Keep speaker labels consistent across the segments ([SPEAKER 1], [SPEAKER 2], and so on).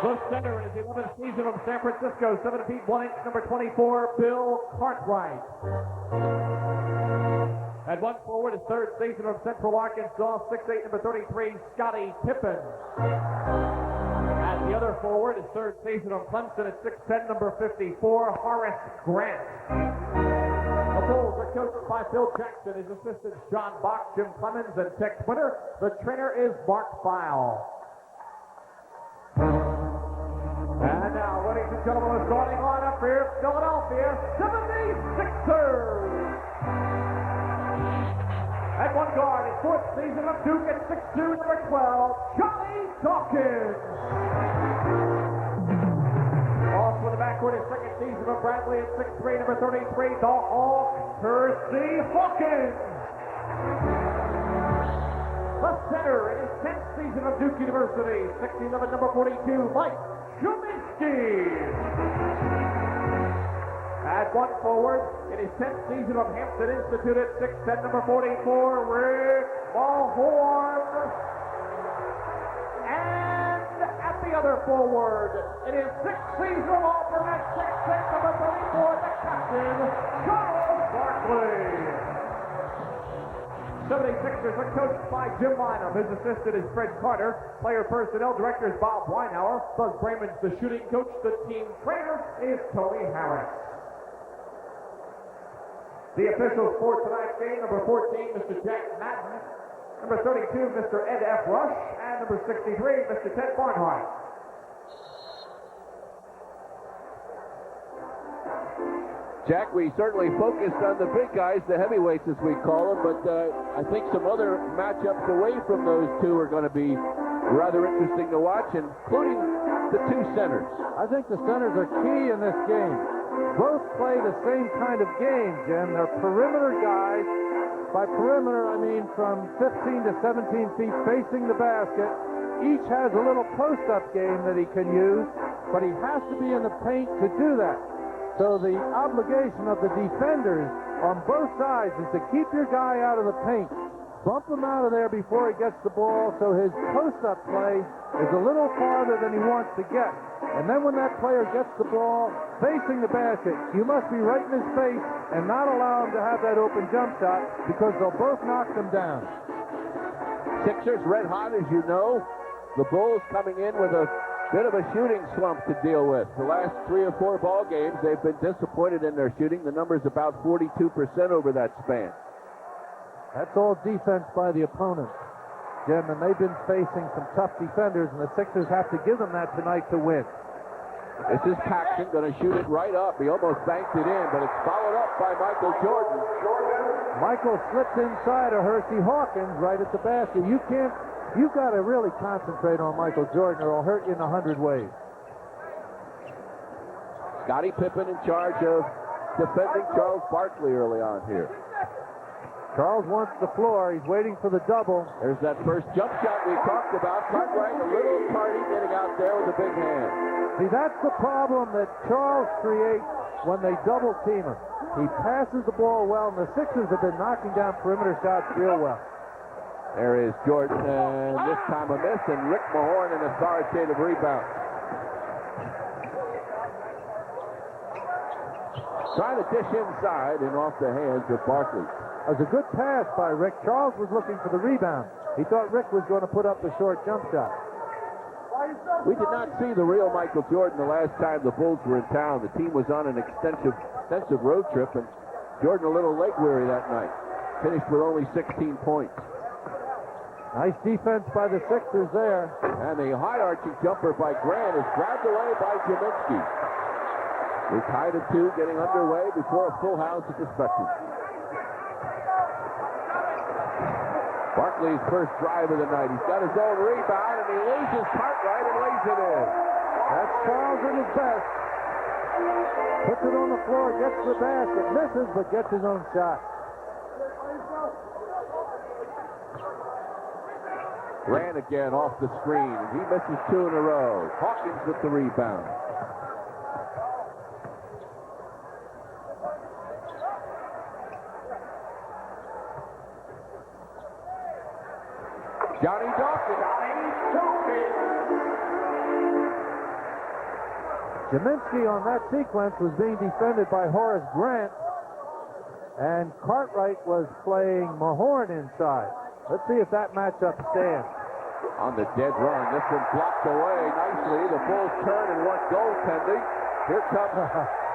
[SPEAKER 1] The center is the 11th season of San Francisco, 7 feet 1 inch, number 24, Bill Cartwright. At one forward is third season of Central Arkansas, 6'8", number 33, Scottie Pippen. At the other forward is third season of Clemson at 6'10", number 54, Horace Grant. The Bulls are coached by Phil Jackson, his assistants John Bach, Jim Clemens, and Tex Winter. The trainer is Mark Feil. And now, ladies and gentlemen, the starting lineup here, Philadelphia 76ers. At one guard, his fourth season of Duke at 6'2", number 12, Johnny Dawkins. Off with the backcourt, his second season of Bradley at 6'3", number 33, the Hawk, Percy Hawkins. The center in his 10th season of Duke University, 6'11", number 42, Mike Shuminsky. At one forward, in his 10th season of Hampton Institute at 6'10", number 44, Rick Mahorn. And at the other forward, in his 6th season of Auburn at 6'6", number 34, the captain, Charles Barkley. 76ers are coached by Jim Lynam. His assistant is Fred Carter. Player personnel director is Bob Weinauer. Buzz Brayman's the shooting coach. The team trainer is Tony Harris. The officials for tonight's game, number 14, Mr. Jack Madden. Number 32, Mr. Ed F. Rush. And number 63, Mr. Ted Barnhart.
[SPEAKER 2] Jack, we certainly focused on the big guys, the heavyweights as we call them, but I think some other matchups away from those two are going to be rather interesting to watch, including the two centers.
[SPEAKER 3] I think the centers are key in this game. Both play the same kind of game, Jim. They're perimeter guys. By perimeter, I mean from 15 to 17 feet facing the basket. Each has a little post-up game that he can use, but he has to be in the paint to do that. So the obligation of the defenders on both sides is to keep your guy out of the paint. Bump him out of there before he gets the ball so his post-up play is a little farther than he wants to get. And then when that player gets the ball facing the basket, you must be right in his face and not allow him to have that open jump shot because they'll both knock them down.
[SPEAKER 2] Sixers red hot, as you know. The Bulls coming in with a bit of a shooting slump to deal with. The last 3 or 4 ball games, they've been disappointed in their shooting. The number's about 42% over that span.
[SPEAKER 3] That's all defense by the opponent, Jim, and they've been facing some tough defenders, and the Sixers have to give them that tonight to win.
[SPEAKER 2] This is Paxson going to shoot it right up. He almost banked it in, but it's followed up by Michael Jordan.
[SPEAKER 3] Michael slipped inside of Hersey Hawkins right at the basket. You've got to really concentrate on Michael Jordan or he'll hurt you in 100 ways.
[SPEAKER 2] Scottie Pippen in charge of defending Charles Barkley early on here.
[SPEAKER 3] Charles wants the floor. He's waiting for the double.
[SPEAKER 2] There's that first jump shot we talked about. Cartwright, a little tardy getting out there with a big hand.
[SPEAKER 3] See, that's the problem that Charles creates when they double team him. He passes the ball well, and the Sixers have been knocking down perimeter shots real well.
[SPEAKER 2] There is Jordan, and this time a miss, and Rick Mahorn an authoritative rebound. Trying to dish inside and off the hands of Barkley.
[SPEAKER 3] That was a good pass by Rick. Charles was looking for the rebound. He thought Rick was going to put up the short jump shot.
[SPEAKER 2] We did not see the real Michael Jordan the last time the Bulls were in town. The team was on an extensive road trip, and Jordan a little leg weary that night. Finished with only 16 points.
[SPEAKER 3] Nice defense by the Sixers there.
[SPEAKER 2] And the high-arching jumper by Grant is grabbed away by Jaminski. We're tied at 2, getting underway before a full house is expected. Barkley's first drive of the night. He's got his own rebound, and he loses Cartwright and lays it in.
[SPEAKER 3] That's Charles at his best. Puts it on the floor, gets the basket, misses, but gets his own shot.
[SPEAKER 2] Grant again off the screen, and he misses 2 in a row. Hawkins with the rebound. Johnny Dawkins.
[SPEAKER 3] Jaminski on that sequence was being defended by Horace Grant, and Cartwright was playing Mahorn inside. Let's see if that matchup stands.
[SPEAKER 2] On the dead run, this one blocked away nicely. The Bulls turn and want goaltending. Here comes...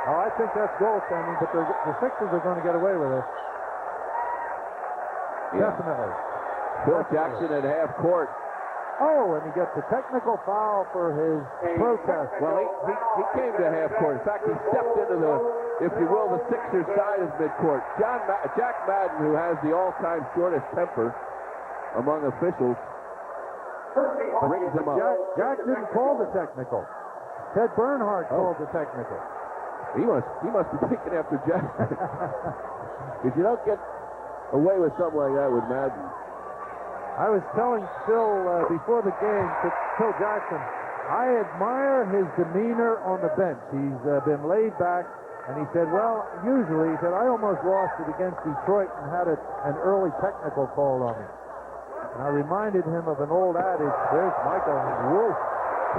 [SPEAKER 3] Oh, I think that's goaltending, but the Sixers are going to get away with it.
[SPEAKER 2] Yeah.
[SPEAKER 3] Definitely.
[SPEAKER 2] Phil Jackson at half court.
[SPEAKER 3] Oh, and he gets a technical foul for his protest.
[SPEAKER 2] Well, he came to half court. In fact, he stepped into the, if you will, the Sixers side of midcourt. Jack Madden, who has the all-time shortest temper among officials, brings him up.
[SPEAKER 3] Jack didn't call the technical. Ted Bernhardt called the technical.
[SPEAKER 2] He must be thinking after Jack. Because you don't get away with something like that with Madden.
[SPEAKER 3] I was telling Phil before the game, to Phil Jackson, I admire his demeanor on the bench. He's been laid back, and he said, well, usually, he said, I almost lost it against Detroit and had an early technical called on me. And I reminded him of an old adage, there's Michael Wolf.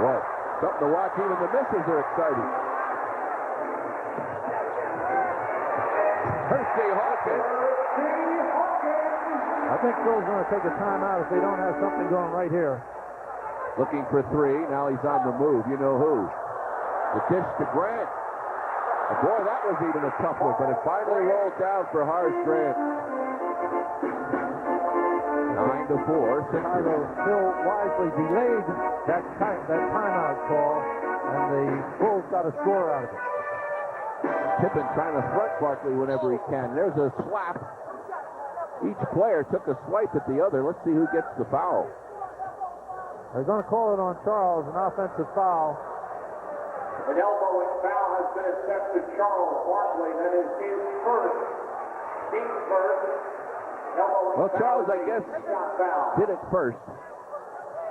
[SPEAKER 2] What? Something to watch. Even the misses are exciting. Hersey Hawkins.
[SPEAKER 3] I think Phil's going to take a timeout if they don't have something going right here.
[SPEAKER 2] Looking for three. Now he's on the move. You know who. The dish to Grant. Oh, boy, that was even a tough one, but it finally rolled down for Horace Grant. 9-4.
[SPEAKER 3] Chicago still wisely delayed that timeout call, and the Bulls got a score out of it.
[SPEAKER 2] Tippin trying to threat Barkley whenever he can. There's a slap. Each player took a swipe at the other. Let's see who gets the foul.
[SPEAKER 3] They're going to call it on Charles, an offensive foul.
[SPEAKER 4] An elbowing foul has been assessed to Charles Barkley. That is his first. Team's first.
[SPEAKER 2] Well, Charles, I guess, did it first.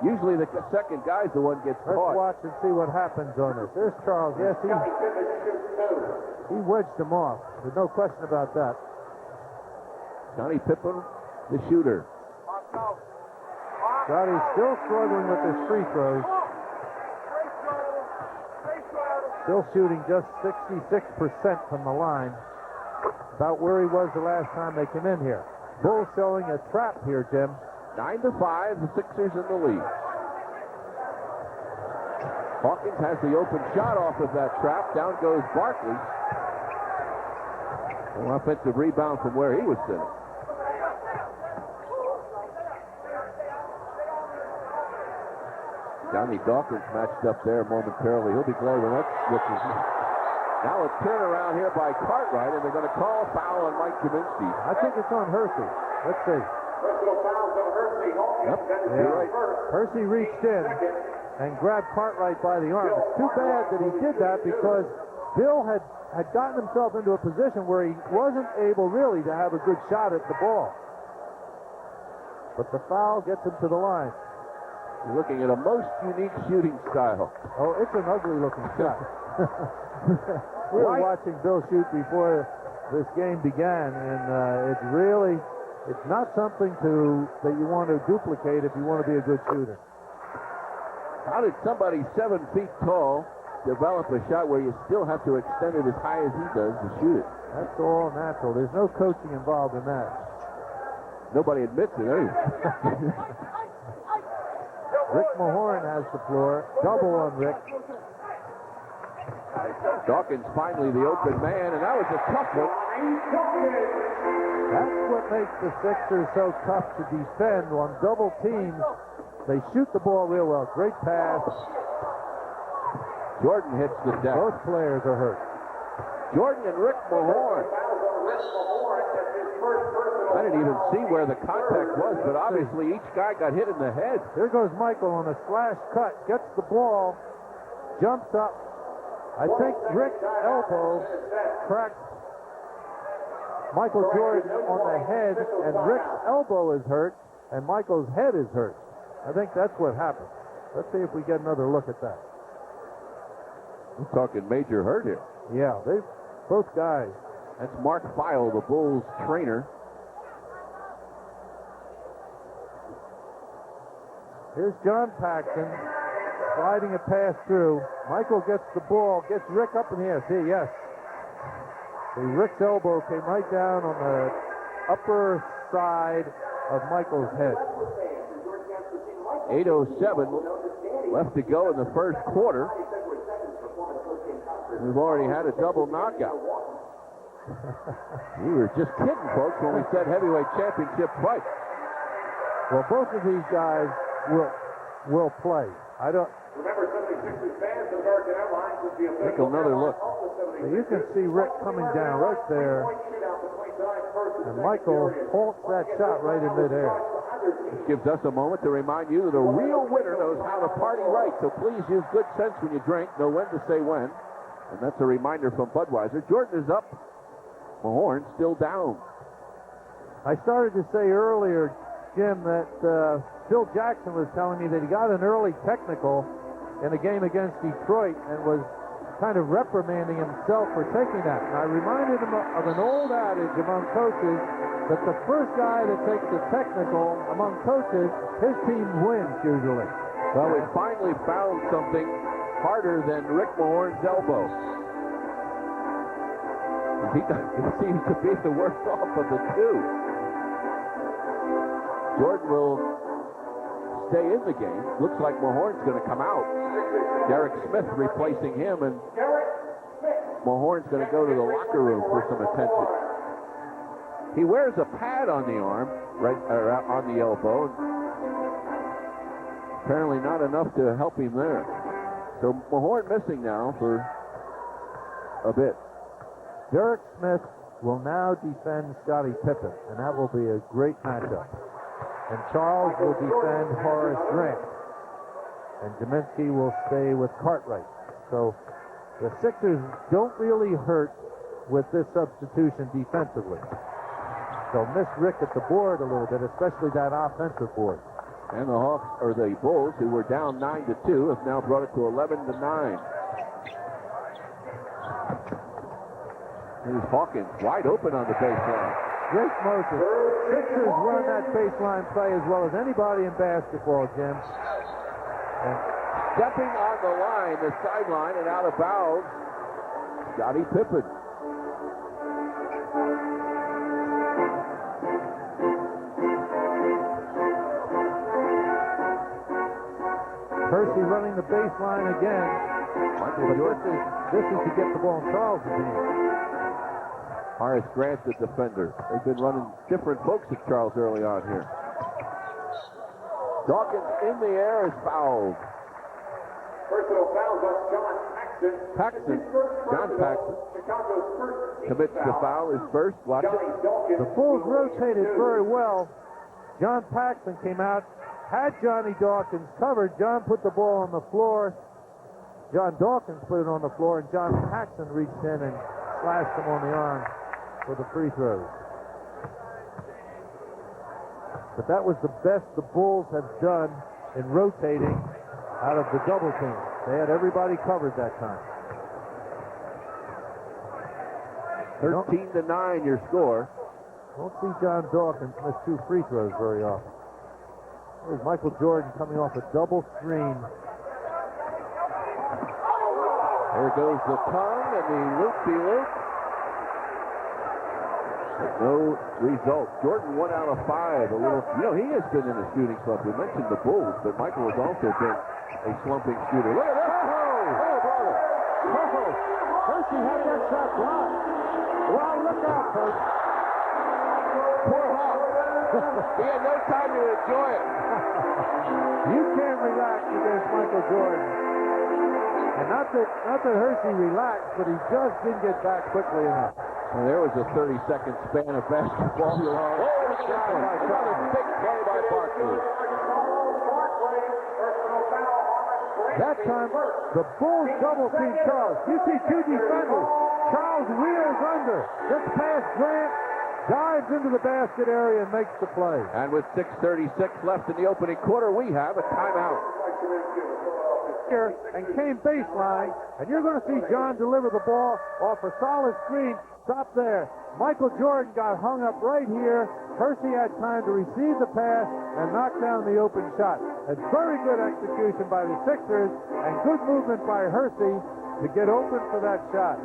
[SPEAKER 2] Usually the second guy's the one gets
[SPEAKER 3] Let's
[SPEAKER 2] caught.
[SPEAKER 3] watch and see what happens on this. There's Charles. Yes, he wedged him off. There's no question about that.
[SPEAKER 2] Johnny Pippen, the shooter.
[SPEAKER 3] Johnny's still struggling with his free throws. Still shooting just 66% from the line. About where he was the last time they came in here. Bulls showing a trap here, Jim.
[SPEAKER 2] 9-5, the Sixers in the lead. Hawkins has the open shot off of that trap. Down goes Barkley. An offensive rebound from where he was sitting. Johnny Dawkins matched up there momentarily. He'll be glad when that switches. Now a turnaround here by Cartwright, and they're going to call a foul on Mike Jaminski.
[SPEAKER 3] I think it's on Hersey. Let's see.
[SPEAKER 4] Personal fouls on Hersey.
[SPEAKER 2] Yep,
[SPEAKER 3] you're right. Hersey reached in and grabbed Cartwright by the arm. It's too bad that he did that because Bill had gotten himself into a position where he wasn't able really to have a good shot at the ball. But the foul gets him to the line.
[SPEAKER 2] You're looking at a most unique shooting style.
[SPEAKER 3] Oh, it's an ugly looking shot. We were watching Bill shoot before this game began, and it's not something that you want to duplicate if you want to be a good shooter.
[SPEAKER 2] How did somebody 7 feet tall develop a shot where you still have to extend it as high as he does to shoot it?
[SPEAKER 3] That's all natural. There's no coaching involved in that.
[SPEAKER 2] Nobody admits it, eh?
[SPEAKER 3] Rick Mahorn has the floor. Double on Rick.
[SPEAKER 2] Dawkins finally the open man, and that was a tough one.
[SPEAKER 3] That's what makes the Sixers so tough to defend on double teams. They shoot the ball real well. Great pass.
[SPEAKER 2] Jordan hits the deck.
[SPEAKER 3] Both players are hurt.
[SPEAKER 2] Jordan and Rick Mahorn. I didn't even see where the contact was, but obviously each guy got hit in the head.
[SPEAKER 3] Here goes Michael on a slash cut. Gets the ball. Jumps up. I think Rick's elbow cracked Michael Jordan on the head, and Rick's elbow is hurt, and Michael's head is hurt. I think that's what happened. Let's see if we get another look at that.
[SPEAKER 2] We're talking major hurt here.
[SPEAKER 3] Yeah, both guys.
[SPEAKER 2] That's Mark Feil, the Bulls trainer.
[SPEAKER 3] Here's John Paxson. sliding a pass through. Michael gets the ball, gets Rick up in the air. See, yes. Rick's elbow came right down on the upper side of Michael's head.
[SPEAKER 2] 8:07 left to go in the first quarter. We've already had a double knockout. We were just kidding, folks, when we said heavyweight championship fight.
[SPEAKER 3] Well, both of these guys will play. I don't.
[SPEAKER 4] Remember, 76ers fans of American Airlines with the
[SPEAKER 2] Take another look.
[SPEAKER 3] You can see Rick coming down right there, and Michael halts that shot right in midair.
[SPEAKER 2] This gives us a moment to remind you that a real winner knows how to party right. So please use good sense when you drink. Know when to say when. And that's a reminder from Budweiser. Jordan is up. Mahorn still down.
[SPEAKER 3] I started to say earlier, Jim, that Phil Jackson was telling me that he got an early technical in a game against Detroit and was kind of reprimanding himself for taking that. And I reminded him of an old adage among coaches that the first guy that takes a technical among coaches, his team wins usually.
[SPEAKER 2] Well, we finally found something harder than Rick Mahorn's elbow. He seems to be the worst off of the two. Jordan will stay in the game. Looks like Mahorn's going to come out. Derek Smith replacing him, and Mahorn's going to go to the locker room for some attention. He wears a pad on the arm, right, or on the elbow. Apparently not enough to help him there. So Mahorn missing now for a bit.
[SPEAKER 3] Derek Smith will now defend Scottie Pippen, and that will be a great matchup. And Charles will defend Horace Grant. And Kaminsky will stay with Cartwright. So the Sixers don't really hurt with this substitution defensively. They'll miss Rick at the board a little bit, especially that offensive board.
[SPEAKER 2] And the Hawks, or the Bulls, who were down 9-2, have now brought it to 11-9. Here's Hawkins wide open on the baseline.
[SPEAKER 3] Great motion. Sixers run that baseline play as well as anybody in basketball, Jim. And
[SPEAKER 2] stepping on the line, the sideline, and out of bounds, Scottie Pippen.
[SPEAKER 3] Percy running the baseline again. But this is to get the ball in Charles' hands.
[SPEAKER 2] Horace Grant, the defender. They've been running different folks at Charles early on here. Dawkins in the air is fouled.
[SPEAKER 4] Personal fouls on John Paxson.
[SPEAKER 2] John Paxson
[SPEAKER 4] Chicago's first
[SPEAKER 2] commits the foul, his first. Watch it.
[SPEAKER 3] The Bulls rotated very well. John Paxson came out, had Johnny Dawkins covered. John put the ball on the floor. John Dawkins put it on the floor, and John Paxson reached in and slashed him on the arm for the free throws. But that was the best the Bulls have done in rotating out of the double team. They had everybody covered that time.
[SPEAKER 2] 13-9 your score.
[SPEAKER 3] Don't see John Dawkins miss two free throws very often. There's Michael Jordan coming off a double screen.
[SPEAKER 2] There goes the tongue and the loop-de-loop. No result. Jordan 1 out of 5. He has been in a shooting slump. We mentioned the Bulls, but Michael has also been a slumping shooter. Look at that! Oh, brother!
[SPEAKER 3] Oh, Percy had that shot blocked. Well, look out, Percy.
[SPEAKER 2] Poor Hawk. He had no time to enjoy it.
[SPEAKER 3] You can't relax against Michael Jordan. And not that Hershey relaxed, but he just didn't get back quickly enough.
[SPEAKER 2] Well, there was a 30-second span of basketball. Another big play by Barkley.
[SPEAKER 3] That time, the Bulls double-team Charles. You see two defenders. Charles wheels under. Gets past Grant, dives into the basket area and makes the play.
[SPEAKER 2] And with 6:36 left in the opening quarter, we have a timeout.
[SPEAKER 3] Here and came baseline, and you're going to see John deliver the ball off a solid screen. Stop there. Michael Jordan got hung up right here. Hersey had time to receive the pass and knock down the open shot. A very good execution by the Sixers and good movement by Hersey to get open for that shot.